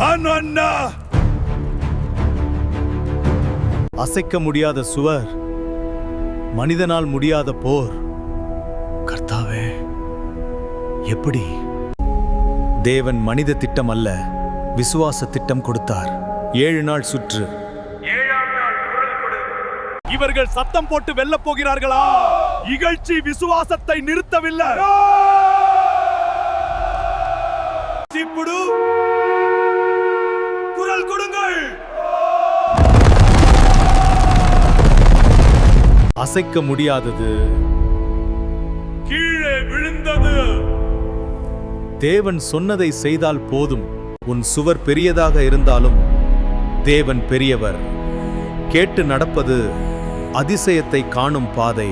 அண்ணா, அசைக்க முடியாத சுவர், மனிதனால் முடியாத போர். கர்த்தாவே, எப்படி? தேவன் மனித திட்டம் அல்ல, விசுவாச திட்டம் கொடுத்தார். 7 நாள் சுற்று. இவர்கள் சத்தம் போட்டு வெல்ல போகிறார்களா? இகழ்ச்சி விசுவாசத்தை நிறுத்தவில்லை. ఇప్పుడు குரல் கொடுங்கள். அசைக்க முடியாதது கீழே விழுந்தது. தேவன் சொன்னதை செய்தால் போதும். உன் சுவர் பெரியதாக இருந்தாலும் தேவன் பெரியவர். கேட்டு நடப்பது அதிசயத்தை காணும் பாதை.